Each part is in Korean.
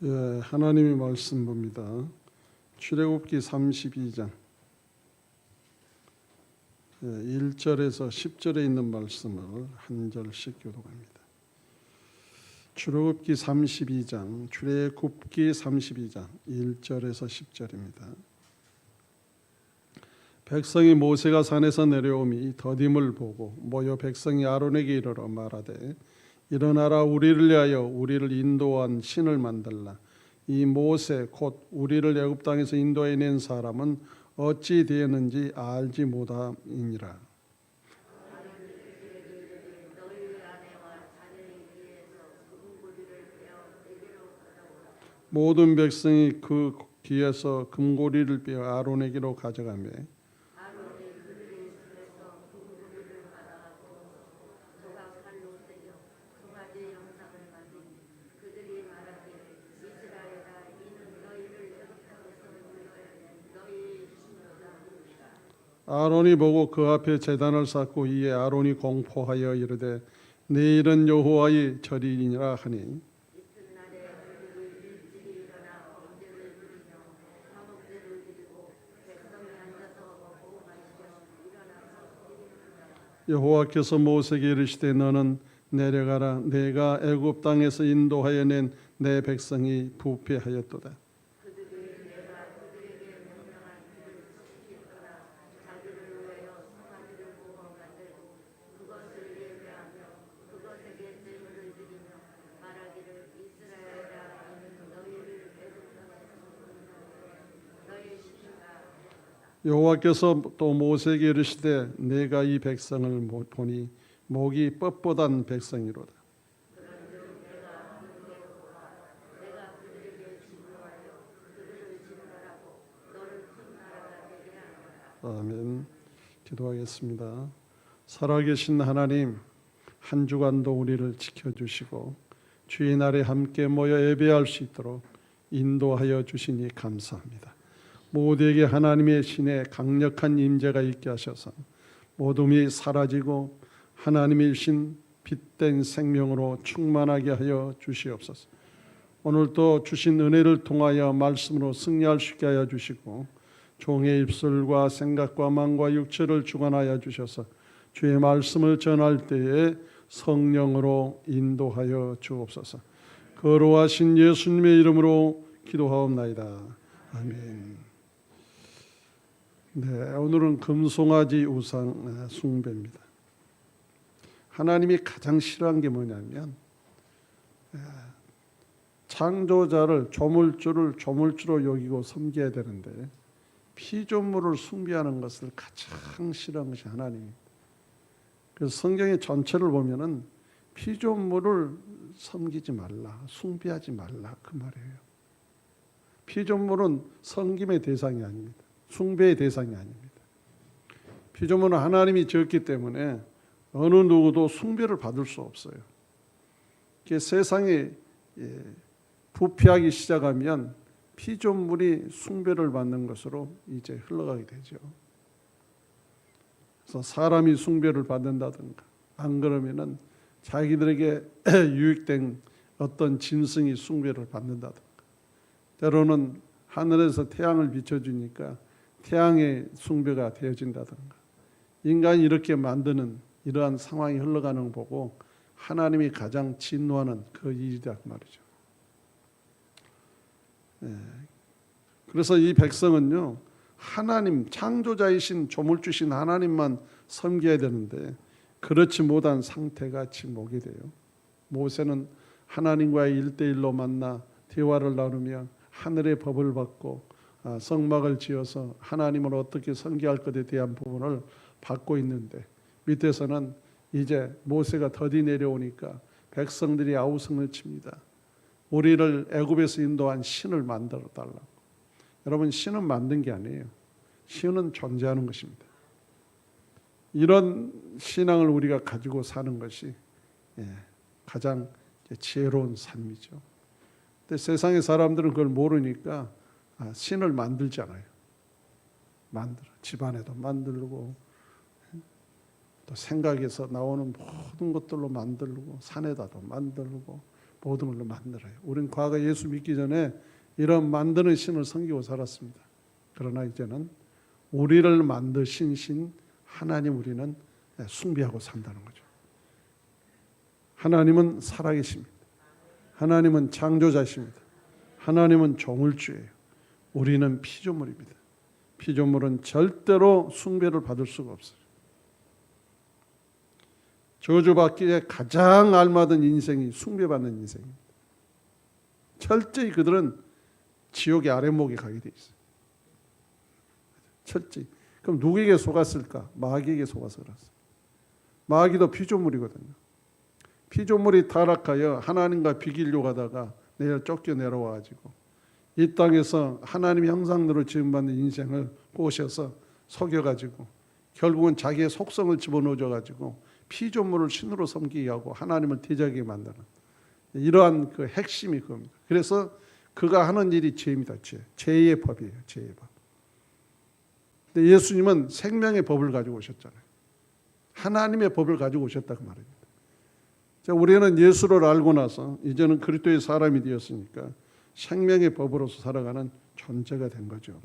하나님의 말씀 봅니다. 출애굽기 32장 1절에서 10절에 있는 말씀을 한 절씩 교독합니다. 출애굽기 32장 1절에서 10절입니다. 백성이 모세가 산에서 내려오미 더딤을 보고 모여 백성이 아론에게 이르러 말하되 일어나라, 우리를 위하여 우리를 인도한 신을 만들라. 이 모세 곧 우리를 애굽 땅에서 인도해 낸 사람은 어찌 되었는지 알지 못함이니라. 모든 백성이 그 귀에서 금고리를 빼어 아론에게로 가져가며 아론이 보고 그 앞에 제단을 쌓고 이에 아론이 공포하여 이르되 내일은 여호와의 절이니라 하니 여호와께서 모세에게 이르시되 너는 내려가라, 내가 애굽 땅에서 인도하여 낸 내 백성이 부패하였도다. 여호와께서 또 모세에게 이르시되 내가 이 백성을 보니 목이 뻣뻣한 백성이로다. 아멘. 기도하겠습니다. 살아계신 하나님, 한 주간도 우리를 지켜주시고 주의 날에 함께 모여 예배할 수 있도록 인도하여 주시니 감사합니다. 모두에게 하나님의 신의 강력한 임재가 있게 하셔서 모둠이 사라지고 하나님의 신 빛된 생명으로 충만하게 하여 주시옵소서. 오늘도 주신 은혜를 통하여 말씀으로 승리할 수 있게 하여 주시고 종의 입술과 생각과 마음과 육체를 주관하여 주셔서 주의 말씀을 전할 때에 성령으로 인도하여 주옵소서. 거룩하신 예수님의 이름으로 기도하옵나이다. 아멘. 네, 오늘은 금송아지 우상 숭배입니다. 하나님이 가장 싫어한 게 뭐냐면 창조자를 조물주를 조물주로 여기고 섬겨야 되는데 피조물을 숭배하는 것을 가장 싫어하는 것이 하나님입니다. 그래서 성경의 전체를 보면은 피조물을 섬기지 말라, 숭배하지 말라 그 말이에요. 피조물은 섬김의 대상이 아닙니다. 숭배의 대상이 아닙니다. 피조물은 하나님이 지었기 때문에 어느 누구도 숭배를 받을 수 없어요. 세상에 부패하기 시작하면 피조물이 숭배를 받는 것으로 이제 흘러가게 되죠. 그래서 사람이 숭배를 받는다든가 안 그러면은 자기들에게 유익된 어떤 짐승이 숭배를 받는다든가 때로는 하늘에서 태양을 비춰주니까 태양의 숭배가 되어진다든가 인간이 이렇게 만드는 이러한 상황이 흘러가는 걸 보고 하나님이 가장 진노하는 그 일이다 말이죠. 그래서 이 백성은요 하나님 창조자이신 조물주신 하나님만 섬겨야 되는데 그렇지 못한 상태가 지금 오게 돼요. 모세는 하나님과의 1대1로 만나 대화를 나누며 하늘의 법을 받고 성막을 지어서 하나님을 어떻게 섬겨할 것에 대한 부분을 받고 있는데 밑에서는 이제 모세가 더디 내려오니까 백성들이 아우성을 칩니다. 우리를 애굽에서 인도한 신을 만들어 달라고. 여러분, 신은 만든 게 아니에요. 신은 존재하는 것입니다. 이런 신앙을 우리가 가지고 사는 것이 가장 지혜로운 삶이죠. 근데 세상의 사람들은 그걸 모르니까 신을 만들잖아요. 집안에도 만들고 또 생각에서 나오는 모든 것들로 만들고 산에다도 만들고 모든 걸로 만들어요. 우리는 과거 예수 믿기 전에 이런 만드는 신을 섬기고 살았습니다. 그러나 이제는 우리를 만드신 신 하나님 우리는 숭배하고 산다는 거죠. 하나님은 살아계십니다. 하나님은 창조자십니다. 하나님은 조물주예요. 우리는 피조물입니다. 피조물은 절대로 숭배를 받을 수가 없어요. 저주받기에 가장 알맞은 인생이 숭배받는 인생입니다. 철저히 그들은 지옥의 아랫목에 가게 돼 있어요. 철저히. 그럼 누구에게 속았을까? 마귀에게 속아서 그랬어요. 마귀도 피조물이거든요. 피조물이 타락하여 하나님과 비기려고 하다가 내일 쫓겨내려와가지고 이 땅에서 하나님의 형상대로 지음받는 인생을 꼬셔서 속여가지고 결국은 자기의 속성을 집어넣어줘가지고 피조물을 신으로 섬기게 하고 하나님을 대적하게 만드는 이러한 그 핵심이 그겁니다. 그래서 그가 하는 일이 죄입니다. 죄의 법이에요. 죄의 법. 근데 예수님은 생명의 법을 가지고 오셨잖아요. 하나님의 법을 가지고 오셨다 그 말입니다. 자, 우리는 예수를 알고 나서 이제는 그리스도의 사람이 되었으니까 생명의 법으로서 살아가는 존재가 된 거죠.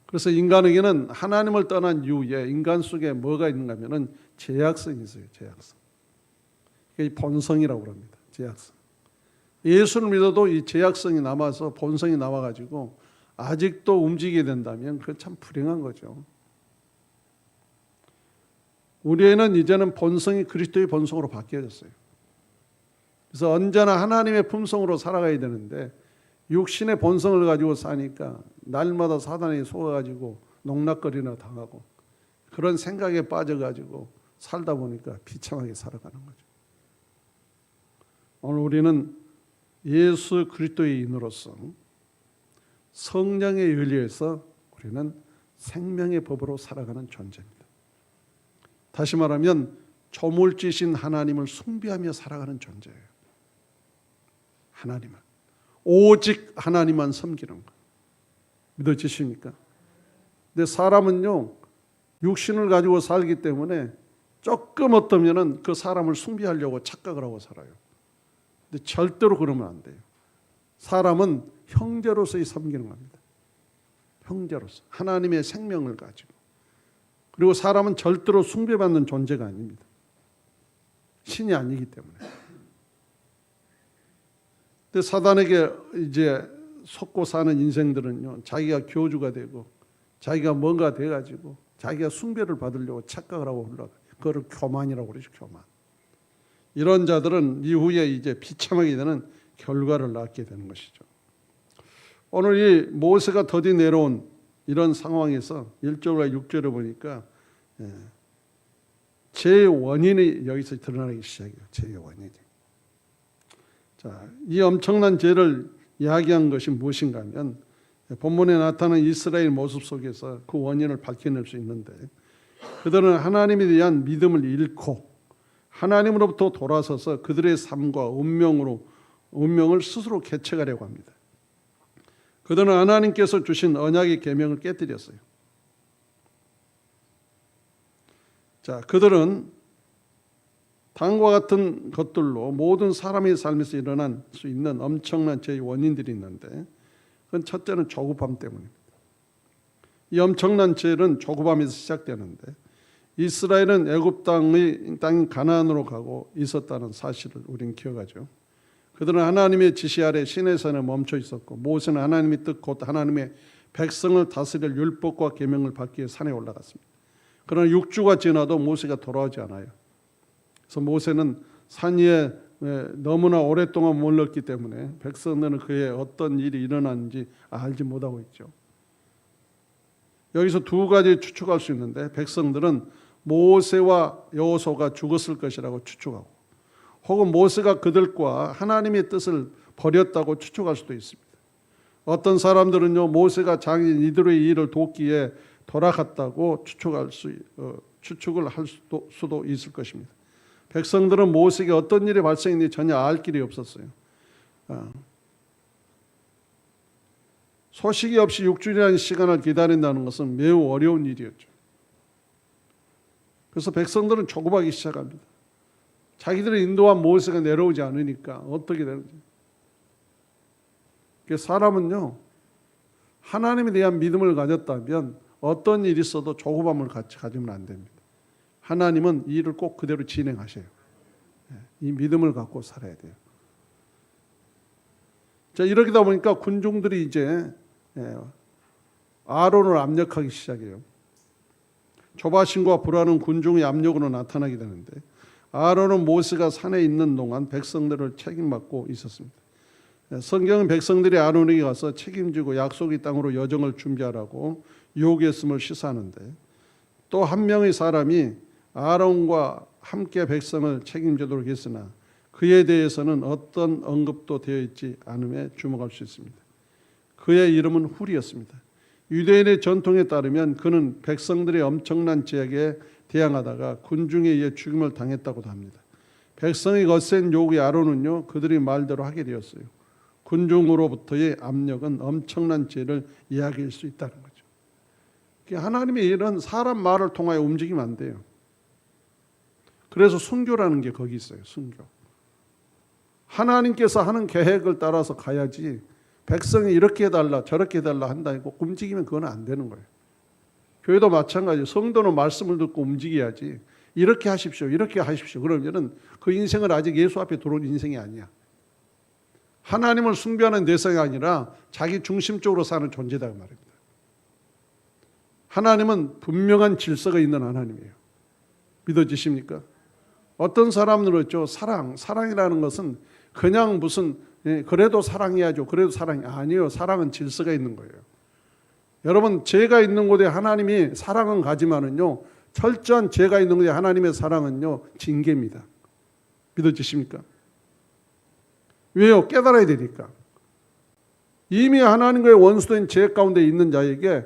그래서 인간에게는 하나님을 떠난 이후에 인간 속에 뭐가 있는가 하면은 죄악성이 있어요. 죄악성. 이게 본성이라고 합니다. 죄악성. 예수를 믿어도 이 죄악성이 남아서 본성이 남아가지고 아직도 움직이게 된다면 그건 참 불행한 거죠. 우리는 이제는 본성이 그리스도의 본성으로 바뀌어졌어요. 그래서 언제나 하나님의 품성으로 살아가야 되는데 육신의 본성을 가지고 사니까 날마다 사단에 속아가지고 농락거리나 당하고 그런 생각에 빠져가지고 살다 보니까 비참하게 살아가는 거죠. 오늘 우리는 예수 그리스도의 인으로서 성령의 윤리에서 우리는 생명의 법으로 살아가는 존재입니다. 다시 말하면 조물주신 하나님을 숭배하며 살아가는 존재예요. 하나님을. 오직 하나님만 섬기는 것. 믿어지십니까? 근데 사람은요, 육신을 가지고 살기 때문에 조금 어떠면은 그 사람을 숭배하려고 착각을 하고 살아요. 근데 절대로 그러면 안 돼요. 사람은 형제로서의 섬기는 겁니다. 형제로서. 하나님의 생명을 가지고. 그리고 사람은 절대로 숭배받는 존재가 아닙니다. 신이 아니기 때문에. 근데 사단에게 이제 속고 사는 인생들은요, 자기가 교주가 되고 자기가 뭔가 돼가지고 자기가 숭배를 받으려고 착각을 하고 흘러가요. 그거를 교만이라고 그러죠. 교만. 이런 자들은 이후에 이제 비참하게 되는 결과를 낳게 되는 것이죠. 오늘 이 모세가 더디 내려온 이런 상황에서 1절과 6절에 보니까 죄의 원인이 여기서 드러나기 시작해요. 죄의 원인이. 자, 이 엄청난 죄를 이야기한 것이 무엇인가 하면 본문에 나타나는 이스라엘 모습 속에서 그 원인을 밝혀낼 수 있는데 그들은 하나님에 대한 믿음을 잃고 하나님으로부터 돌아서서 그들의 삶과 운명을 스스로 개척하려고 합니다. 그들은 하나님께서 주신 언약의 계명을 깨뜨렸어요. 자, 그들은 다음과 같은 것들로 모든 사람의 삶에서 일어날 수 있는 엄청난 죄의 원인들이 있는데 그건 첫째는 조급함 때문입니다. 이 엄청난 죄는 조급함에서 시작되는데 이스라엘은 애굽 땅인 가나안으로 가고 있었다는 사실을 우리는 기억하죠. 그들은 하나님의 지시 아래 시내산에 멈춰 있었고 모세는 하나님의 뜻 곧 하나님의 백성을 다스릴 율법과 계명을 받기 위해 산에 올라갔습니다. 그러나 6주가 지나도 모세가 돌아오지 않아요. 그래서 모세는 산 위에 너무나 오랫동안 머물렀기 때문에 백성들은 그의 어떤 일이 일어났는지 알지 못하고 있죠. 여기서 두 가지 추측할 수 있는데 백성들은 모세와 여호수아가 죽었을 것이라고 추측하고 혹은 모세가 그들과 하나님의 뜻을 버렸다고 추측할 수도 있습니다. 어떤 사람들은요 모세가 장인 이들의 일을 돕기에 돌아갔다고 추측을 할 수도 있을 것입니다. 백성들은 모세에게 어떤 일이 발생했는지 전혀 알 길이 없었어요. 소식이 없이 6주라는 시간을 기다린다는 것은 매우 어려운 일이었죠. 그래서 백성들은 조급하기 시작합니다. 자기들이 인도한 모세가 내려오지 않으니까 어떻게 되는지. 사람은요, 하나님에 대한 믿음을 가졌다면 어떤 일이 있어도 조급함을 가지면 안 됩니다. 하나님은 이 일을 꼭 그대로 진행하셔요. 이 믿음을 갖고 살아야 돼요. 자, 이러다 보니까 군중들이 이제 아론을 압력하기 시작해요. 조바심과 불안은 군중의 압력으로 나타나게 되는데, 아론은 모세가 산에 있는 동안 백성들을 책임받고 있었습니다. 성경은 백성들이 아론에게 가서 책임지고 약속의 땅으로 여정을 준비하라고 요구했음을 시사하는데, 또 한 명의 사람이 아론과 함께 백성을 책임지도록 했으나 그에 대해서는 어떤 언급도 되어 있지 않음에 주목할 수 있습니다. 그의 이름은 훌이었습니다. 유대인의 전통에 따르면 그는 백성들의 엄청난 제약에 대항하다가 군중에 의해 죽임을 당했다고도 합니다. 백성의 거센 요구에 아론은요, 그들이 말대로 하게 되었어요. 군중으로부터의 압력은 엄청난 죄를 이야기할 수 있다는 거죠. 하나님의 일은 사람 말을 통하여 움직이면 안 돼요. 그래서 순교라는 게 거기 있어요. 순교. 하나님께서 하는 계획을 따라서 가야지, 백성이 이렇게 해달라 저렇게 해달라 한다고 움직이면 그건 안 되는 거예요. 교회도 마찬가지예요. 성도는 말씀을 듣고 움직여야지, 이렇게 하십시오 이렇게 하십시오 그러면은 그 인생은 아직 예수 앞에 들어온 인생이 아니야. 하나님을 숭배하는 대상이 아니라 자기 중심적으로 사는 존재다 그 말입니다. 하나님은 분명한 질서가 있는 하나님이에요. 믿어지십니까? 어떤 사람들은 있죠. 사랑이라는 것은 그냥 무슨 그래도 사랑해야죠. 그래도 사랑이 아니에요. 사랑은 질서가 있는 거예요. 여러분, 죄가 있는 곳에 하나님이 사랑은 가지만은요, 철저한 죄가 있는 곳에 하나님의 사랑은요, 징계입니다. 믿어지십니까? 왜요? 깨달아야 되니까. 이미 하나님과의 원수된 죄 가운데 있는 자에게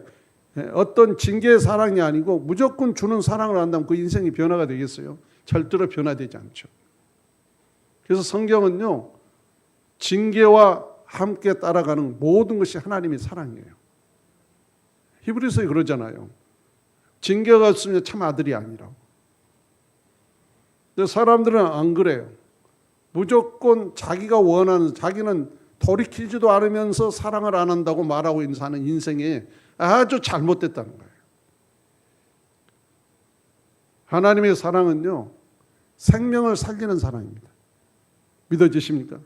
어떤 징계의 사랑이 아니고 무조건 주는 사랑을 한다면 그 인생이 변화가 되겠어요? 절대로 변화되지 않죠. 그래서 성경은요, 징계와 함께 따라가는 모든 것이 하나님의 사랑이에요. 히브리서에 그러잖아요. 징계가 없으면 참 아들이 아니라고. 근데 사람들은 안 그래요. 무조건 자기가 원하는, 자기는 돌이키지도 않으면서 사랑을 안 한다고 말하고 사는 인생이 아주 잘못됐다는 거예요. 하나님의 사랑은요, 생명을 살리는 사랑입니다. 믿어지십니까?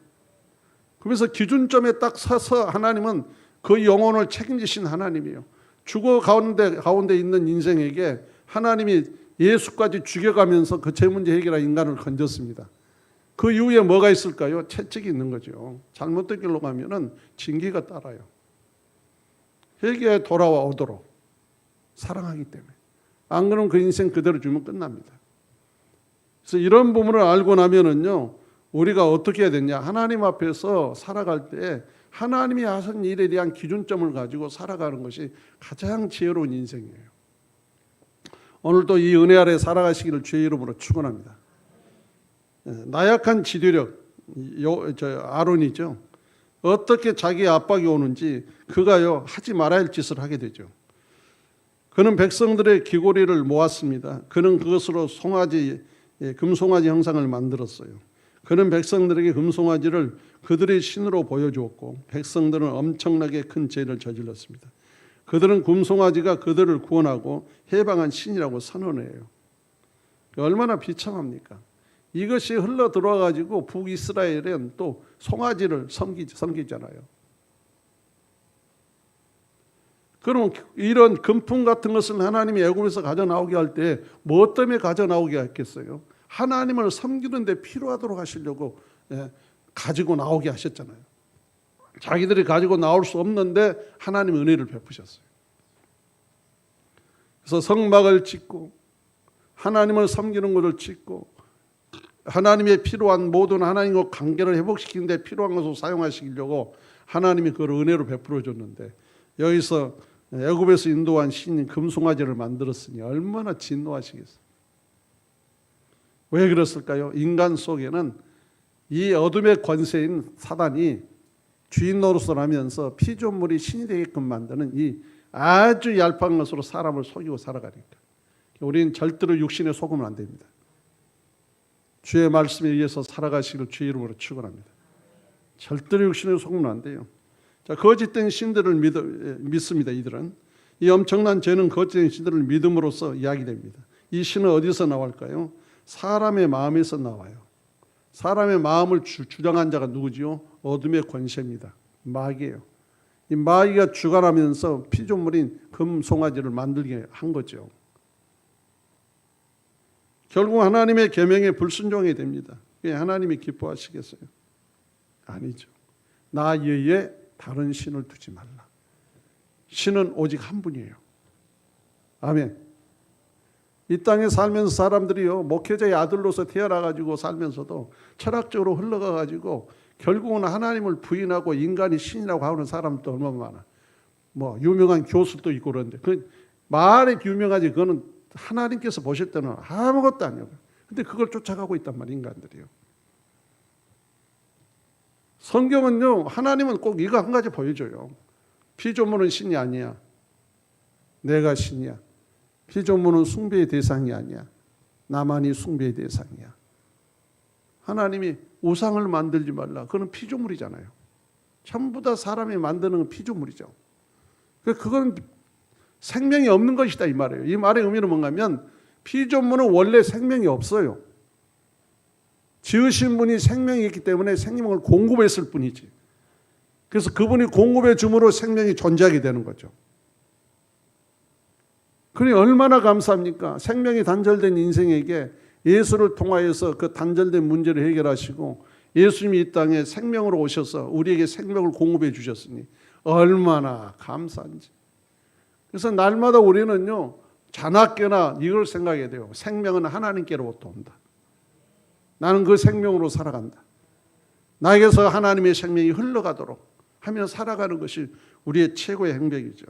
그래서 기준점에 딱 서서 하나님은 그 영혼을 책임지신 하나님이에요. 죽어 가운데 있는 인생에게 하나님이 예수까지 죽여가면서 그 죄 문제 해결할 인간을 건졌습니다. 그 이후에 뭐가 있을까요? 채찍이 있는 거죠. 잘못된 길로 가면은 징계가 따라요. 회개에 돌아와 오도록 사랑하기 때문에. 안 그러면 그 인생 그대로 주면 끝납니다. 그래서 이런 부분을 알고 나면은요, 우리가 어떻게 해야 되냐? 하나님 앞에서 살아갈 때 하나님이 하신 일에 대한 기준점을 가지고 살아가는 것이 가장 지혜로운 인생이에요. 오늘도 이 은혜 아래 살아가시기를 주의 이름으로 축원합니다. 나약한 지도력, 아론이죠. 어떻게 자기 압박이 오는지 그가요, 하지 말아야 할 짓을 하게 되죠. 그는 백성들의 귀고리를 모았습니다. 그는 그것으로 금송아지 형상을 만들었어요. 그는 백성들에게 금송아지를 그들의 신으로 보여주었고, 백성들은 엄청나게 큰 죄를 저질렀습니다. 그들은 금송아지가 그들을 구원하고 해방한 신이라고 선언해요. 얼마나 비참합니까? 이것이 흘러 들어와가지고 북이스라엘은 또 송아지를 섬기잖아요. 그럼 이런 금품 같은 것을 하나님이 애굽에서 가져 나오게 할 때 뭐 때문에 가져 나오게 했겠어요? 하나님을 섬기는 데 필요하도록 하시려고 가지고 나오게 하셨잖아요. 자기들이 가지고 나올 수 없는데 하나님 은혜를 베푸셨어요. 그래서 성막을 짓고 하나님을 섬기는 것을 짓고 하나님의 필요한 모든 하나님과 관계를 회복시키는 데 필요한 것을 사용하시려고 하나님이 그걸 은혜로 베풀어 줬는데, 여기서 애굽에서 인도한 신인 금송아지를 만들었으니 얼마나 진노하시겠어요. 왜 그랬을까요? 인간 속에는 이 어둠의 권세인 사단이 주인 노릇을 하면서 피조물이 신이 되게끔 만드는 이 아주 얄팍한 것으로 사람을 속이고 살아가니까 우리는 절대로 육신에 속으면 안 됩니다. 주의 말씀에 의해서 살아가시기를 주의 이름으로 축원합니다. 절대로 육신에 속으면 안 돼요. 자, 거짓된 신들을 믿습니다. 이들은 이 엄청난 죄는 거짓된 신들을 믿음으로써 이야기됩니다. 이 신은 어디서 나올까요? 사람의 마음에서 나와요. 사람의 마음을 주장한 자가 누구지요? 어둠의 권세입니다. 마귀예요. 이 마귀가 주관하면서 피조물인 금송아지를 만들게 한 거죠. 결국 하나님의 계명에 불순종이 됩니다. 하나님이 기뻐하시겠어요? 아니죠. 나 외에 다른 신을 두지 말라. 신은 오직 한 분이에요. 아멘. 이 땅에 살면서 사람들이요, 목회자의 아들로서 태어나가지고 살면서도 철학적으로 흘러가가지고 결국은 하나님을 부인하고 인간이 신이라고 하는 사람도 얼마나 많아. 뭐 유명한 교수도 있고 그런데 그 말이 유명하지 그거는 하나님께서 보실 때는 아무것도 아니에요. 근데 그걸 쫓아가고 있단 말이에요, 인간들이요. 성경은요, 하나님은 꼭 이거 한 가지 보여줘요. 피조물은 신이 아니야. 내가 신이야. 피조물은 숭배의 대상이 아니야. 나만이 숭배의 대상이야. 하나님이 우상을 만들지 말라. 그건 피조물이잖아요. 전부 다 사람이 만드는 건 피조물이죠. 그건 생명이 없는 것이다 이 말이에요. 이 말의 의미는 뭔가 하면 피조물은 원래 생명이 없어요. 지으신 분이 생명이 있기 때문에 생명을 공급했을 뿐이지. 그래서 그분이 공급해 줌으로 생명이 존재하게 되는 거죠. 그러니 얼마나 감사합니까? 생명이 단절된 인생에게 예수를 통하여서 그 단절된 문제를 해결하시고 예수님이 이 땅에 생명으로 오셔서 우리에게 생명을 공급해 주셨으니 얼마나 감사한지. 그래서 날마다 우리는요, 자나깨나 이걸 생각해야 돼요. 생명은 하나님께로부터 온다. 나는 그 생명으로 살아간다. 나에게서 하나님의 생명이 흘러가도록 하며 살아가는 것이 우리의 최고의 행복이죠.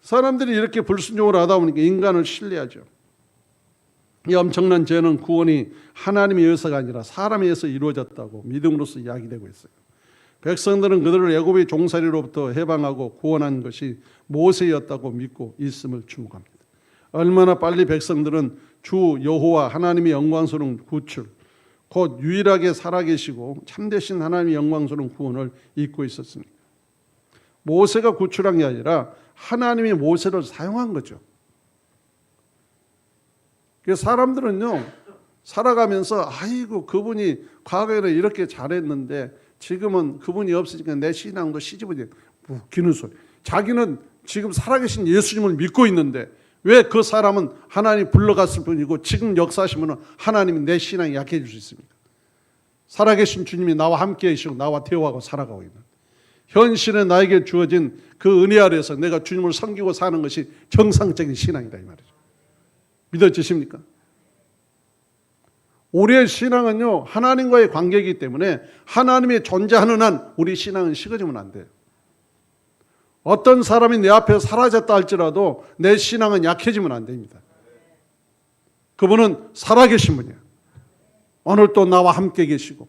사람들이 이렇게 불순종을 하다 보니까 인간을 신뢰하죠. 이 엄청난 죄는 구원이 하나님에 의해서가 아니라 사람에 의해서 이루어졌다고 믿음으로써 이야기되고 있어요. 백성들은 그들을 애굽의 종살이로부터 해방하고 구원한 것이 모세였다고 믿고 있음을 주목합니다. 얼마나 빨리 백성들은 주 여호와 하나님의 영광스러운 구출, 곧 유일하게 살아계시고 참되신 하나님의 영광스러운 구원을 잊고 있었습니다. 모세가 구출한 게 아니라 하나님이 모세를 사용한 거죠. 그래서 사람들은요, 살아가면서 아이고 그분이 과거에는 이렇게 잘했는데 지금은 그분이 없으니까 내 신앙도 시집이 웃기는 소리. 자기는 지금 살아계신 예수님을 믿고 있는데 왜 그 사람은 하나님 불러갔을 뿐이고 지금 역사하시면 하나님이 내 신앙이 약해질 수 있습니까? 살아계신 주님이 나와 함께 계시고 나와 대화하고 살아가고 있는 현실에 나에게 주어진 그 은혜 아래에서 내가 주님을 섬기고 사는 것이 정상적인 신앙이다 이 말이죠. 믿어지십니까? 우리의 신앙은요, 하나님과의 관계이기 때문에 하나님이 존재하는 한 우리 신앙은 식어지면 안 돼요. 어떤 사람이 내 앞에 사라졌다 할지라도 내 신앙은 약해지면 안 됩니다. 그분은 살아계신 분이에요. 오늘 또 나와 함께 계시고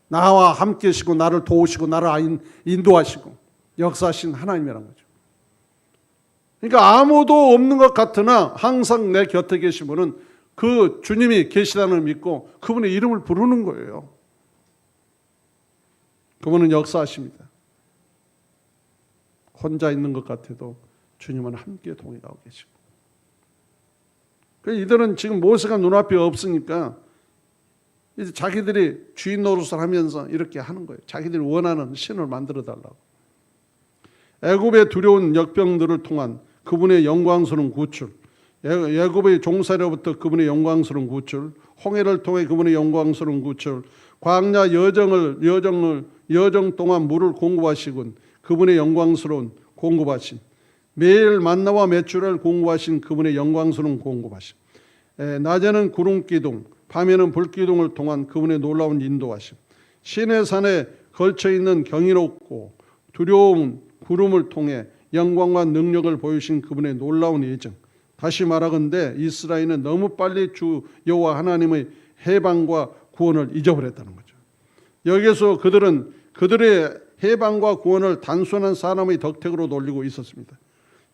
나를 도우시고 나를 인도하시고 역사하신 하나님이란 거죠. 그러니까 아무도 없는 것 같으나 항상 내 곁에 계신 분은 그 주님이 계시다는 걸 믿고 그분의 이름을 부르는 거예요. 그분은 역사하십니다. 혼자 있는 것 같아도 주님은 함께 동행하고 계시고. 이들은 지금 모세가 눈앞에 없으니까 이제 자기들이 주인 노릇을 하면서 이렇게 하는 거예요. 자기들이 원하는 신을 만들어 달라고. 애굽의 두려운 역병들을 통한 그분의 영광스러운 구출, 애굽의 종살이로부터 그분의 영광스러운 구출, 홍해를 통해 그분의 영광스러운 구출, 광야 여정 동안 물을 공급하시군 그분의 영광스러운 공급하심, 매일 만나와 메추라를 공급하신 그분의 영광스러운 공급하심, 낮에는 구름 기둥, 밤에는 불 기둥을 통한 그분의 놀라운 인도하심, 시내산에 걸쳐있는 경이롭고 두려운 구름을 통해 영광과 능력을 보이신 그분의 놀라운 예정. 다시 말하건대 이스라엘은 너무 빨리 주 여호와 하나님의 해방과 구원을 잊어버렸다는 거죠. 여기서 그들은 그들의 해방과 구원을 단순한 사람의 덕택으로 돌리고 있었습니다.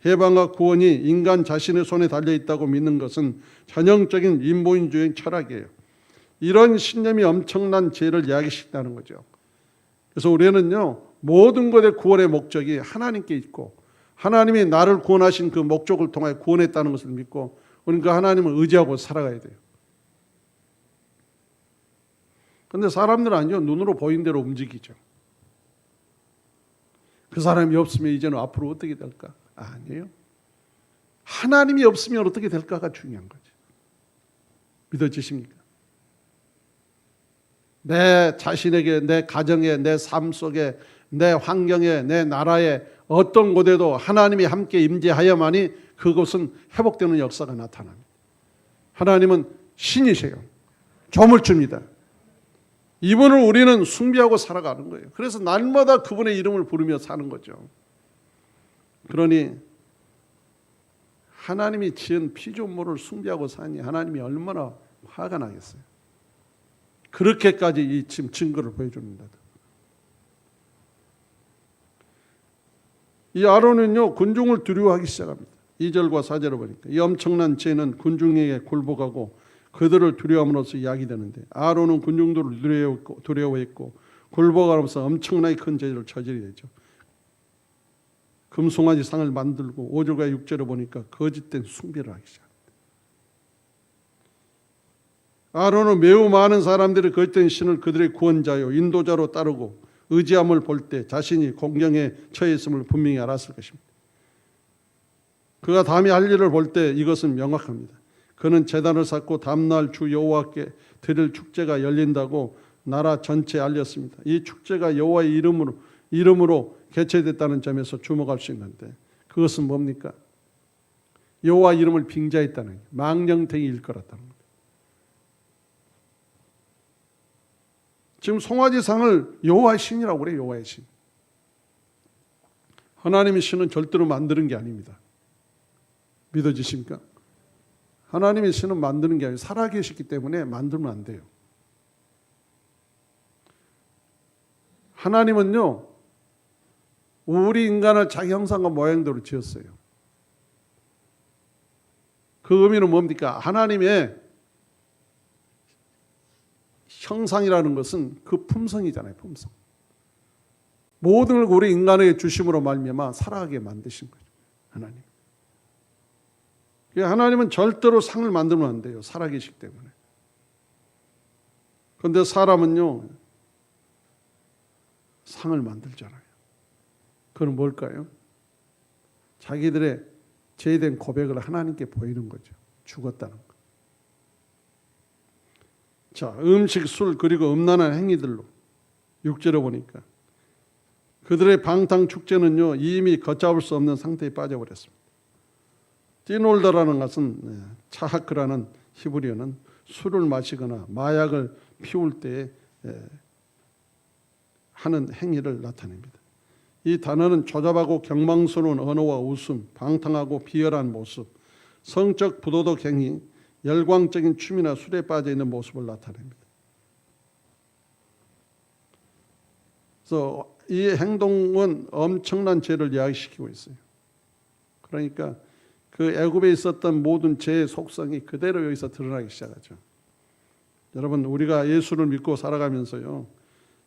해방과 구원이 인간 자신의 손에 달려있다고 믿는 것은 전형적인 인본주의 철학이에요. 이런 신념이 엄청난 죄를 야기시킨다는 거죠. 그래서 우리는요, 모든 것의 구원의 목적이 하나님께 있고 하나님이 나를 구원하신 그 목적을 통해 구원했다는 것을 믿고 우리는 그 하나님을 의지하고 살아가야 돼요. 그런데 사람들은 아니요, 눈으로 보인 대로 움직이죠. 그 사람이 없으면 이제는 앞으로 어떻게 될까? 아니에요. 하나님이 없으면 어떻게 될까가 중요한 거죠. 믿어지십니까? 내 자신에게, 내 가정에, 내 삶 속에, 내 환경에, 내 나라에 어떤 곳에도 하나님이 함께 임재하여만이 그것은 회복되는 역사가 나타납니다. 하나님은 신이세요. 조물주입니다. 이분을 우리는 숭배하고 살아가는 거예요. 그래서 날마다 그분의 이름을 부르며 사는 거죠. 그러니 하나님이 지은 피조물을 숭배하고 사니 하나님이 얼마나 화가 나겠어요. 그렇게까지 이 지금 증거를 보여줍니다. 이 아론은요, 군중을 두려워하기 시작합니다. 2절과 4절을 보니까 이 엄청난 죄는 군중에게 굴복하고 그들을 두려움으로써 야기되는데, 아론은 군중들을 두려워했고 굴복함으로써 엄청나게 큰 죄를 저지르게 되죠. 금송아지 상을 만들고 5절과 6절을 보니까 거짓된 숭배를 하기 시작합니다. 아론은 매우 많은 사람들이 거짓된 신을 그들의 구원자요 인도자로 따르고 의지함을 볼 때 자신이 공경에 처해 있음을 분명히 알았을 것입니다. 그가 다음에 할 일을 볼 때 이것은 명확합니다. 그는 제단을 쌓고 다음날 주 여호와께 드릴 축제가 열린다고 나라 전체에 알렸습니다. 이 축제가 여호와의 이름으로 개최됐다는 점에서 주목할 수 있는데, 그것은 뭡니까? 여호와 이름을 빙자했다는 거예요. 망령되이 일컬었다는 겁니다. 지금 송아지상을 여호와의 신이라고 그래요. 여호와의 신. 하나님의 신은 절대로 만드는 게 아닙니다. 믿어지십니까? 하나님의 신은 만드는 게 아니라 살아계시기 때문에 만들면 안 돼요. 하나님은요, 우리 인간을 자기 형상과 모양대로 지었어요. 그 의미는 뭡니까? 하나님의 형상이라는 것은 그 품성이잖아요. 품성. 모든 걸 우리 인간에게 주심으로 말미암아 살아가게 만드신 거죠. 하나님. 하나님은 절대로 상을 만들면 안 돼요. 살아계시기 때문에. 그런데 사람은요, 상을 만들잖아요. 그건 뭘까요? 자기들의 죄된 고백을 하나님께 보이는 거죠. 죽었다는 거. 자, 음식, 술, 그리고 음란한 행위들로 6절에 보니까 그들의 방탕 축제는요, 이미 걷잡을 수 없는 상태에 빠져버렸습니다. 띠놀다라는 것은, 차하크라는 히브리어는 술을 마시거나 마약을 피울 때에 하는 행위를 나타냅니다. 이 단어는 조잡하고 경망스러운 언어와 웃음, 방탕하고 비열한 모습, 성적 부도덕 행위, 열광적인 춤이나 술에 빠져 있는 모습을 나타냅니다. 그래서 이 행동은 엄청난 죄를 이야기시키고 있어요. 그러니까 그 애굽에 있었던 모든 죄의 속성이 그대로 여기서 드러나기 시작하죠. 여러분, 우리가 예수를 믿고 살아가면서요,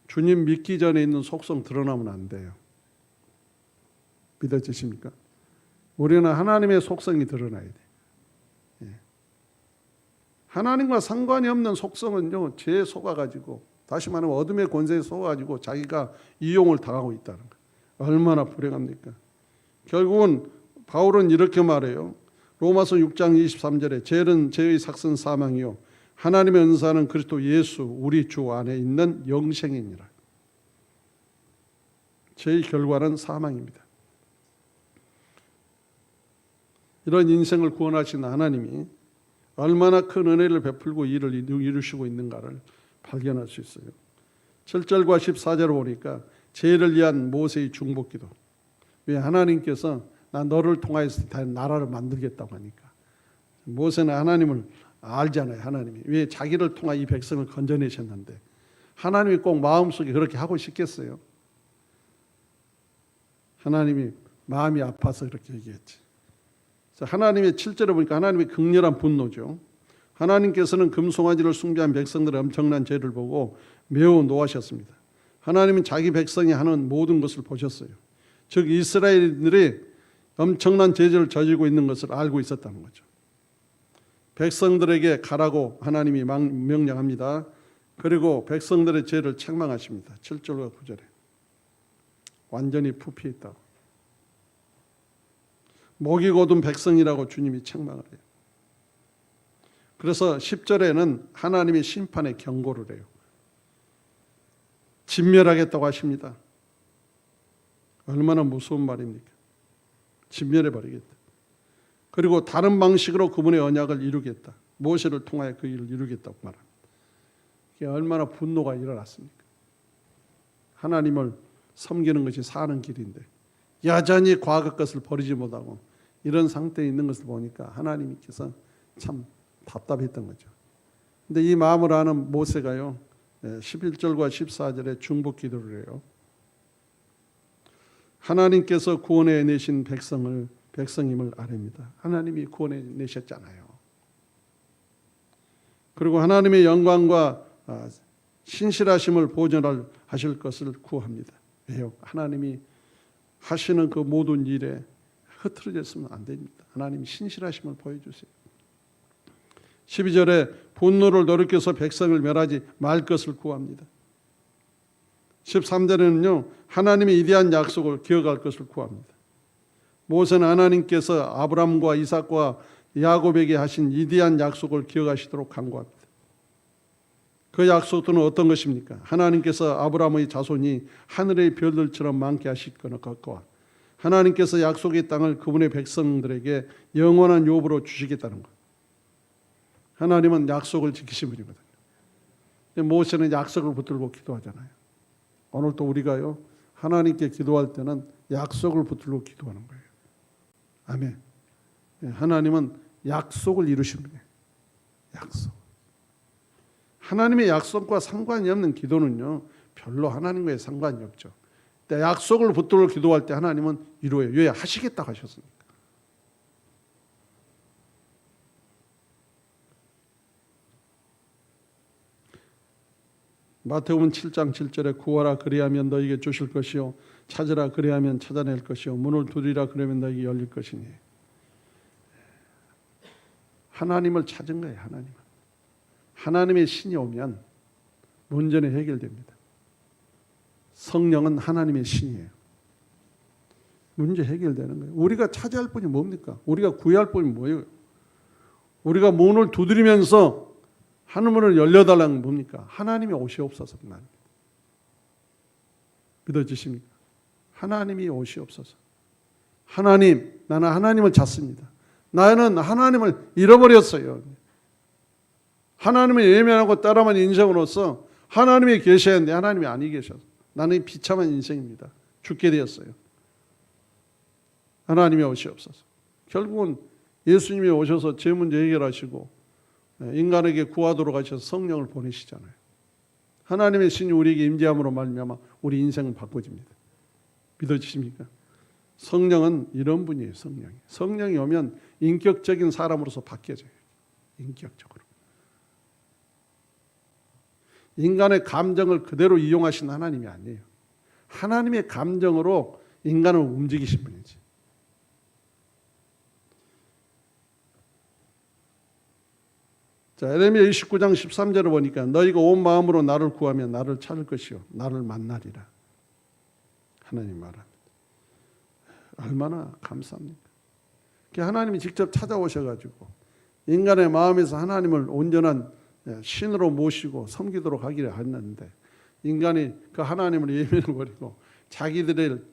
주님 믿기 전에 있는 속성 드러나면 안 돼요. 믿어지십니까? 우리는 하나님의 속성이 드러나야 돼요. 하나님과 상관이 없는 속성은요, 죄에 속아가지고, 다시 말하면 어둠의 권세에 속아가지고 자기가 이용을 당하고 있다는 거예요. 얼마나 불행합니까? 결국은 바울은 이렇게 말해요. 로마서 6장 23절에 죄는 죄의 삭선 사망이요 하나님의 은사는 그리스도 예수 우리 주 안에 있는 영생이니라. 죄의 결과는 사망입니다. 이런 인생을 구원하신 하나님이 얼마나 큰 은혜를 베풀고 일을 이루시고 있는가를 발견할 수 있어요. 7절과 14절을 보니까 죄를 위한 모세의 중복기도. 왜? 하나님께서 나 너를 통하여서 나라를 만들겠다고 하니까. 모세는 하나님을 알잖아요. 하나님이 왜 자기를 통하 이 백성을 건져내셨는데 하나님이 꼭 마음속에 그렇게 하고 싶겠어요? 하나님이 마음이 아파서 그렇게 얘기했지. 하나님의 7절에 보니까 하나님의 극렬한 분노죠. 하나님께서는 금송아지를 숭배한 백성들의 엄청난 죄를 보고 매우 노하셨습니다. 하나님은 자기 백성이 하는 모든 것을 보셨어요. 즉 이스라엘인들이 엄청난 죄를 저지르고 있는 것을 알고 있었다는 거죠. 백성들에게 가라고 하나님이 명령합니다. 그리고 백성들의 죄를 책망하십니다. 7절과 9절에 완전히 부패했다고. 목이 곧은 백성이라고 주님이 책망을 해요. 그래서 10절에는 하나님의 심판의 경고를 해요. 진멸하겠다고 하십니다. 얼마나 무서운 말입니까? 진멸해버리겠다. 그리고 다른 방식으로 그분의 언약을 이루겠다. 모세를 통하여 그 일을 이루겠다고 말합니다. 이게 얼마나 분노가 일어났습니까? 하나님을 섬기는 것이 사는 길인데 여전히 과거 것을 버리지 못하고 이런 상태에 있는 것을 보니까 하나님께서 참 답답했던 거죠. 근데 이 마음을 아는 모세가요, 11절과 14절에 중보 기도를 해요. 하나님께서 구원해 내신 백성임을 아랍니다. 하나님이 구원해 내셨잖아요. 그리고 하나님의 영광과 신실하심을 보존하실 것을 구합니다. 왜요? 하나님이 하시는 그 모든 일에 흐트러졌으면 안 됩니다. 하나님이 신실하심을 보여주세요. 12절에 분노를 돌이켜서 백성을 멸하지 말 것을 구합니다. 13절에는요, 하나님의 위대한 약속을 기억할 것을 구합니다. 모세는 하나님께서 아브라함과 이삭과 야곱에게 하신 위대한 약속을 기억하시도록 간구합니다. 그 약속들은 어떤 것입니까? 하나님께서 아브라함의 자손이 하늘의 별들처럼 많게 하실 것과 하나님께서 약속의 땅을 그분의 백성들에게 영원한 유업으로 주시겠다는 것. 하나님은 약속을 지키신 분이거든요. 모세는 약속을 붙들고 기도하잖아요. 오늘도 우리가요, 하나님께 기도할 때는 약속을 붙들고 기도하는 거예요. 아멘. 하나님은 약속을 이루신 분이에요. 약속. 하나님의 약속과 상관이 없는 기도는요, 별로 하나님과의 상관이 없죠. 근데 약속을 붙들고 기도할 때 하나님은 이루어요. 왜? 하시겠다고 하셨으니까. 마태복음 7장 7절에 구하라 그리하면 너에게 주실 것이요 찾으라 그리하면 찾아낼 것이요 문을 두드리라 그러면 너에게 열릴 것이니. 하나님을 찾은 거예요. 하나님의 신이 오면 문제는 해결됩니다. 성령은 하나님의 신이에요. 문제 해결되는 거예요. 우리가 찾아야 할 분이 뭡니까? 우리가 구해야 할 분이 뭐예요? 우리가 문을 두드리면서 하늘문을 열려달라는 건 뭡니까? 하나님이 오시옵소서가 아닙니다. 믿어지십니까? 하나님이 오시옵소서. 하나님, 나는 하나님을 찾습니다. 나는 하나님을 잃어버렸어요. 하나님을 외면하고 따라만 인생으로서 하나님이 계셔야 하는데 하나님이 아니 계셔서 나는 비참한 인생입니다. 죽게 되었어요. 하나님이 오시옵소서. 결국은 예수님이 오셔서 죄 문제 해결하시고 인간에게 구하도록 하셔서 성령을 보내시잖아요. 하나님의 신이 우리에게 임재함으로 말미암아 우리 인생은 바꿔집니다. 믿어지십니까? 성령은 이런 분이에요. 성령이 오면 인격적인 사람으로서 바뀌어져요. 인격적으로. 인간의 감정을 그대로 이용하신 하나님이 아니에요. 하나님의 감정으로 인간을 움직이신 분이지. 자, 에레미야 29장 13절을 보니까 너희가 온 마음으로 나를 구하면 나를 찾을 것이요 나를 만나리라. 하나님 말합니다. 얼마나 감사합니까? 하나님이 직접 찾아오셔가지고 인간의 마음에서 하나님을 온전한 신으로 모시고 섬기도록 하기를 했는데 인간이 그 하나님을 예면해버리고 자기들을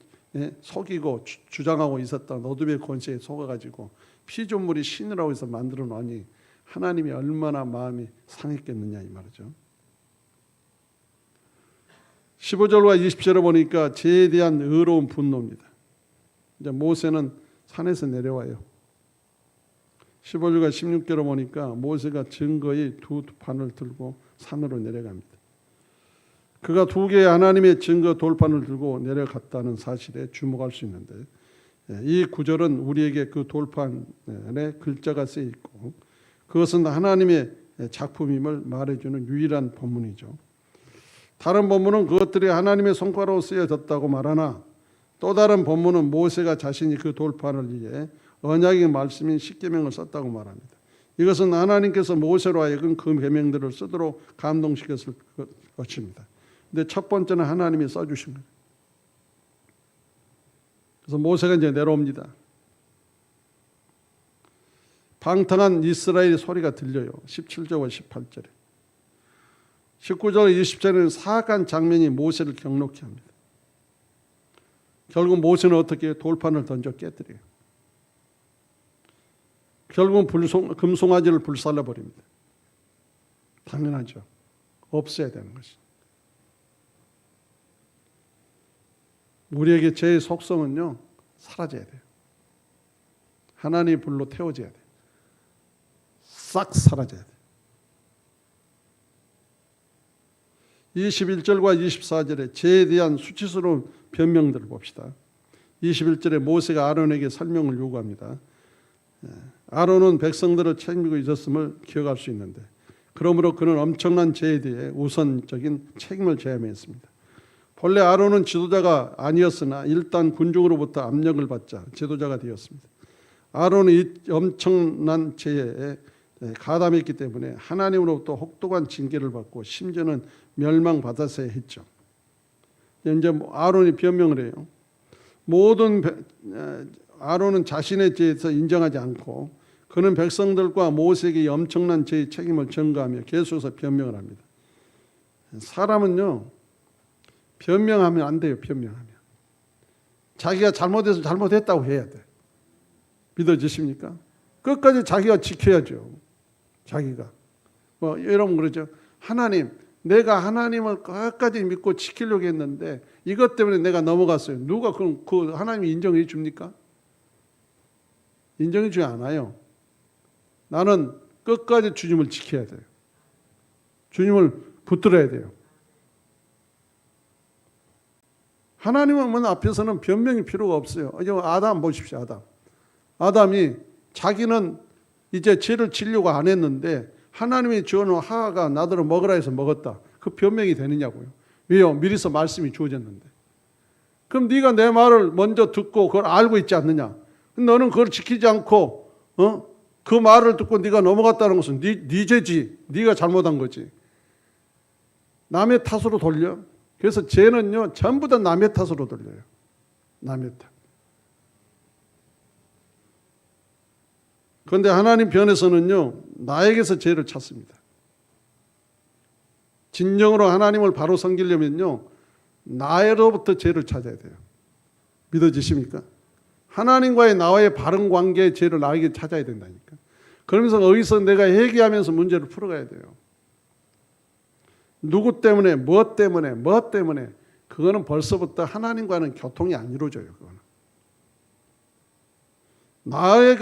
속이고 주장하고 있었던 어둠의 권세에 속아가지고 피조물이 신이라고 해서 만들어 놓으니 하나님이 얼마나 마음이 상했겠느냐 이 말이죠. 15절과 20절을 보니까 죄에 대한 의로운 분노입니다. 이제 모세는 산에서 내려와요. 15절과 16절을 보니까 모세가 증거의 두 판을 들고 산으로 내려갑니다. 그가 두 개의 하나님의 증거 돌판을 들고 내려갔다는 사실에 주목할 수 있는데 이 구절은 우리에게 그 돌판에 글자가 쓰여 있고 그것은 하나님의 작품임을 말해주는 유일한 본문이죠. 다른 본문은 그것들이 하나님의 손가락으로 쓰여졌다고 말하나 또 다른 본문은 모세가 자신이 그 돌판을 위해 언약의 말씀인 십계명을 썼다고 말합니다. 이것은 하나님께서 모세로 하여금 그 계명들을 쓰도록 감동시켰을 것입니다. 근데 첫 번째는 하나님이 써주신 거예요. 그래서 모세가 이제 내려옵니다. 방탕한 이스라엘의 소리가 들려요. 17절과 18절에. 19절 20절에는 사악한 장면이 모세를 경록케 합니다. 결국 모세는 어떻게 돌판을 던져 깨뜨려요. 결국은 금송아지를 불살라버립니다. 당연하죠. 없애야 되는 것이죠. 우리에게 죄의 속성은요, 사라져야 돼요. 하나님의 불로 태워져야 돼요. 싹 사라져야 돼요. 21절과 24절에 죄에 대한 수치스러운 변명들을 봅시다. 21절에 모세가 아론에게 설명을 요구합니다. 아론은 백성들을 책임지고 있었음을 기억할 수 있는데 그러므로 그는 엄청난 죄에 대해 우선적인 책임을 져야만 했습니다. 본래 아론은 지도자가 아니었으나 일단 군중으로부터 압력을 받자 지도자가 되었습니다. 아론은 이 엄청난 죄에 가담했기 때문에 하나님으로부터 혹독한 징계를 받고 심지어는 멸망받았어야 했죠. 이제 아론이 변명을 해요. 모든 아론은 자신의 죄에서 인정하지 않고 그는 백성들과 모세에게 엄청난 죄의 책임을 전가하며 계속해서 변명을 합니다. 사람은요, 변명하면 안 돼요. 변명하면 자기가 잘못해서 잘못했다고 해야 돼. 믿어지십니까? 끝까지 자기가 지켜야죠. 자기가 여러분 그러죠. 하나님, 내가 하나님을 끝까지 믿고 지키려고 했는데 이것 때문에 내가 넘어갔어요. 누가 그럼 그 하나님이 인정해 줍니까? 인정해 주지 않아요. 나는 끝까지 주님을 지켜야 돼요. 주님을 붙들어야 돼요. 하나님은 앞에서는 변명이 필요가 없어요. 아담 보십시오. 아담이 자기는 이제 죄를 지려고 안 했는데 하나님이 주어놓은 하와가 나더러 먹으라 해서 먹었다. 그 변명이 되느냐고요. 왜요? 미리서 말씀이 주어졌는데. 그럼 네가 내 말을 먼저 듣고 그걸 알고 있지 않느냐? 너는 그걸 지키지 않고 그 말을 듣고 네가 넘어갔다는 것은 네 죄지. 네가 잘못한 거지. 남의 탓으로 돌려. 그래서 죄는요 전부 다 남의 탓으로 돌려요. 남의 탓. 그런데 하나님 편에서는요 나에게서 죄를 찾습니다. 진정으로 하나님을 바로 섬기려면요 나로부터 죄를 찾아야 돼요. 믿어지십니까? 하나님과의 나와의 바른 관계의 죄를 나에게 찾아야 된다니까. 그러면서 어디서 내가 회개하면서 문제를 풀어가야 돼요. 누구 때문에 무엇 때문에 그거는 벌써부터 하나님과는 교통이 안 이루어져요. 그거는.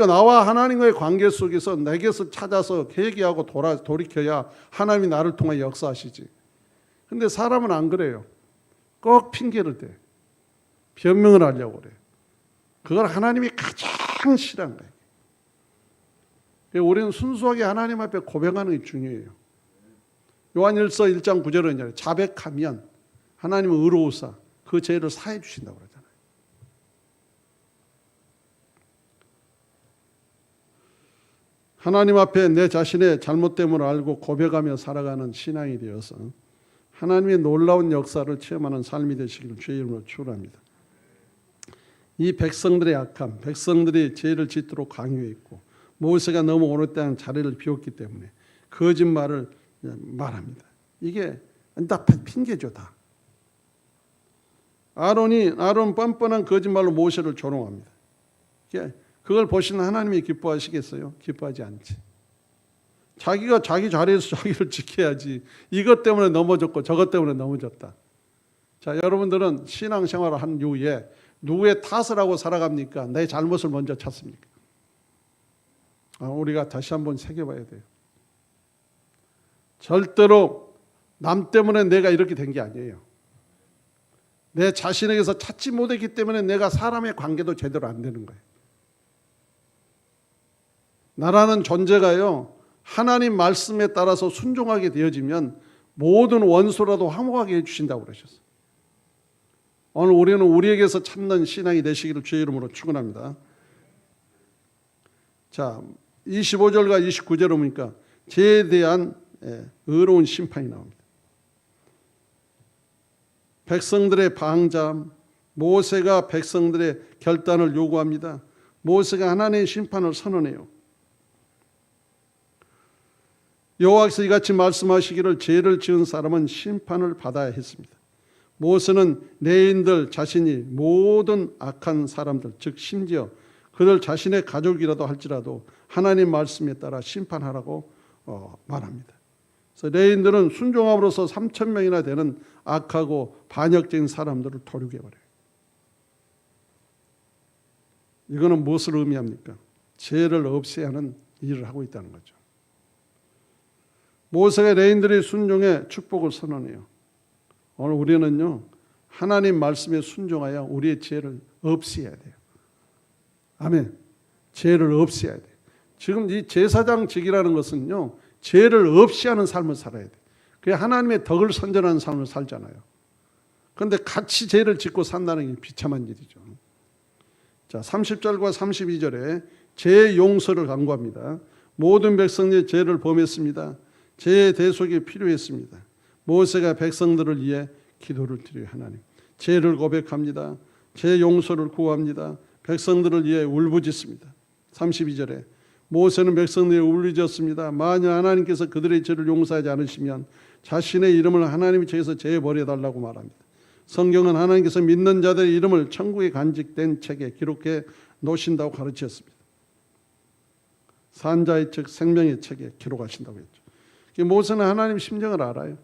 나와 하나님과의 관계 속에서 내게서 찾아서 회개하고 돌이켜야 하나님이 나를 통해 역사하시지. 근데 사람은 안 그래요. 꼭 핑계를 대. 변명을 하려고 그래요. 그걸 하나님이 가장 싫어한 거예요. 우리는 순수하게 하나님 앞에 고백하는 게 중요해요. 요한일서 1장 9절은 자백하면 하나님은 의로우사 그 죄를 사해 주신다고 그러잖아요. 하나님 앞에 내 자신의 잘못됨을 알고 고백하며 살아가는 신앙이 되어서 하나님의 놀라운 역사를 체험하는 삶이 되시기를 주의 이름으로 축원합니다. 이 백성들의 악함, 백성들이 죄를 짓도록 강요했고 모세가 너무 오랫동안 자리를 비웠기 때문에 거짓말을 말합니다. 이게 다 핑계죠. 다. 아론 뻔뻔한 거짓말로 모세를 조롱합니다. 그걸 보시는 하나님이 기뻐하시겠어요? 기뻐하지 않지. 자기가 자기 자리에서 자기를 지켜야지. 이것 때문에 넘어졌고 저것 때문에 넘어졌다. 자, 여러분들은 신앙생활을 한 이후에 누구의 탓을 하고 살아갑니까? 내 잘못을 먼저 찾습니까? 우리가 다시 한번 새겨봐야 돼요. 절대로 남 때문에 내가 이렇게 된 게 아니에요. 내 자신에게서 찾지 못했기 때문에 내가 사람의 관계도 제대로 안 되는 거예요. 나라는 존재가요, 하나님 말씀에 따라서 순종하게 되어지면 모든 원수라도 화목하게 해주신다고 그러셨어요. 오늘 우리는 우리에게서 찾는 신앙이 되시기를 주의 이름으로 축원합니다. 자, 25절과 29절을 보니까 죄에 대한 의로운 심판이 나옵니다. 백성들의 방자함, 모세가 백성들의 결단을 요구합니다. 모세가 하나님의 심판을 선언해요. 여호와께서 이같이 말씀하시기를 죄를 지은 사람은 심판을 받아야 했습니다. 모세는 레인들 자신이 모든 악한 사람들, 즉 심지어 그들 자신의 가족이라도 할지라도 하나님 말씀에 따라 심판하라고 말합니다. 그래서 레인들은 순종함으로써 3,000명이나 되는 악하고 반역적인 사람들을 도륙해버려요. 이거는 무엇을 의미합니까? 죄를 없애야 하는 일을 하고 있다는 거죠. 모세가 레인들의 순종에 축복을 선언해요. 오늘 우리는요, 하나님 말씀에 순종하여 우리의 죄를 없애야 돼요. 아멘. 죄를 없애야 돼요. 지금 이 제사장직이라는 것은요, 죄를 없이 하는 삶을 살아야 돼요. 그게 하나님의 덕을 선전하는 삶을 살잖아요. 그런데 같이 죄를 짓고 산다는 게 비참한 일이죠. 자, 30절과 32절에 죄의 용서를 간구합니다. 모든 백성의 죄를 범했습니다. 죄의 대속이 필요했습니다. 모세가 백성들을 위해 기도를 드려요. 하나님, 죄를 고백합니다. 죄 용서를 구합니다. 백성들을 위해 울부짖습니다. 32절에 모세는 백성들이 울부짖었습니다. 만일 하나님께서 그들의 죄를 용서하지 않으시면 자신의 이름을 하나님의 책에서 제버려달라고 말합니다. 성경은 하나님께서 믿는 자들의 이름을 천국에 간직된 책에 기록해 놓으신다고 가르쳤습니다. 산자의 책, 생명의 책에 기록하신다고 했죠. 모세는 하나님 심정을 알아요.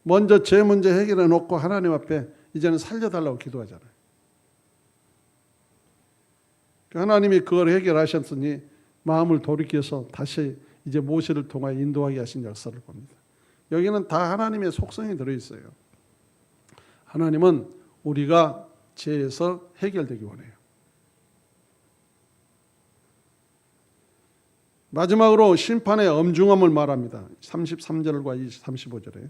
먼저 제 문제 해결해 놓고 하나님 앞에 이제는 살려달라고 기도하잖아요. 하나님이 그걸 해결하셨으니 마음을 돌이켜서 다시 이제 모세를 통하여 인도하게 하신 역사를 봅니다. 여기는 다 하나님의 속성이 들어있어요. 하나님은 우리가 죄에서 해결되기 원해요. 마지막으로 심판의 엄중함을 말합니다. 33절과 35절에.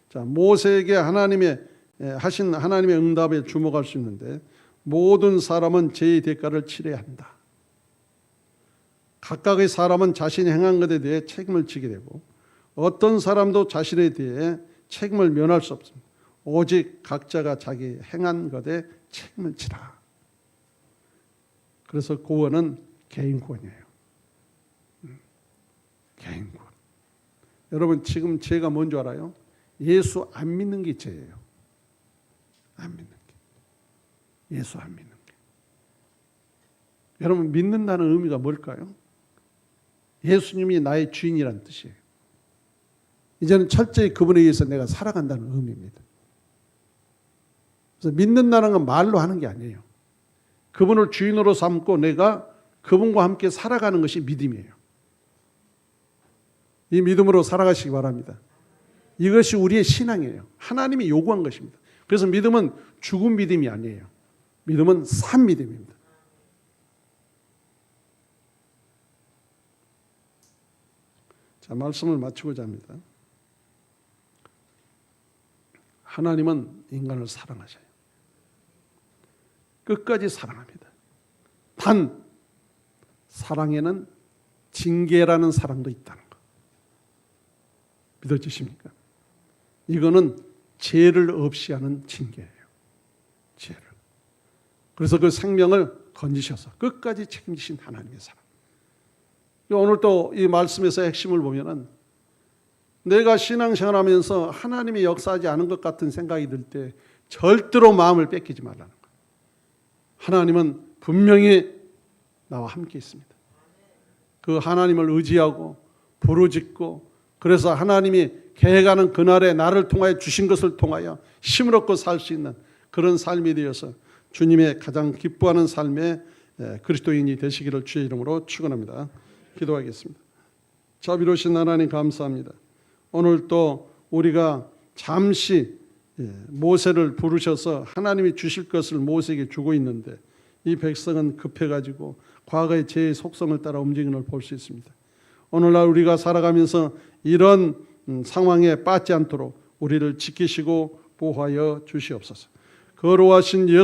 자, 모세에게 하신 하나님의 응답에 주목할 수 있는데, 모든 사람은 죄의 대가를 치러야 한다. 각각의 사람은 자신이 행한 것에 대해 책임을 지게 되고, 어떤 사람도 자신에 대해 책임을 면할 수 없습니다. 오직 각자가 자기 행한 것에 책임을 지라. 그래서 구원은 개인 구원이에요. 개인 구원. 여러분, 지금 죄가 뭔 줄 알아요? 예수 안 믿는 게 죄예요. 안 믿는 게. 예수 안 믿는 게. 여러분, 믿는다는 의미가 뭘까요? 예수님이 나의 주인이라는 뜻이에요. 이제는 철저히 그분에 의해서 내가 살아간다는 의미입니다. 그래서 믿는다는 건 말로 하는 게 아니에요. 그분을 주인으로 삼고 내가 그분과 함께 살아가는 것이 믿음이에요. 이 믿음으로 살아가시기 바랍니다. 이것이 우리의 신앙이에요. 하나님이 요구한 것입니다. 그래서 믿음은 죽은 믿음이 아니에요. 믿음은 산 믿음입니다. 자, 말씀을 마치고자 합니다. 하나님은 인간을 사랑하셔요. 끝까지 사랑합니다. 단 사랑에는 징계라는 사랑도 있다는 것. 믿어지십니까? 이거는 죄를 없이 하는 징계예요. 죄를. 그래서 그 생명을 건지셔서 끝까지 책임지신 하나님의 사랑. 오늘 또 이 말씀에서 핵심을 보면은, 내가 신앙생활하면서 하나님이 역사하지 않은 것 같은 생각이 들 때 절대로 마음을 뺏기지 말라는 거예요. 하나님은 분명히 나와 함께 있습니다. 그 하나님을 의지하고 부르짖고, 그래서 하나님이 계획하는 그날에 나를 통하여 주신 것을 통하여 힘을 얻고 살 수 있는 그런 삶이 되어서 주님의 가장 기뻐하는 삶의 그리스도인이 되시기를 주의 이름으로 축원합니다. 기도하겠습니다. 자비로우신 하나님 감사합니다. 오늘 또 우리가 잠시 모세를 부르셔서 하나님이 주실 것을 모세에게 주고 있는데 이 백성은 급해가지고 과거의 죄의 속성을 따라 움직이는 걸 볼 수 있습니다. 오늘날 우리가 살아가면서 이런 상황에 빠지지 않도록 우리를 지키시고 보호하여 주시옵소서. 거룩하신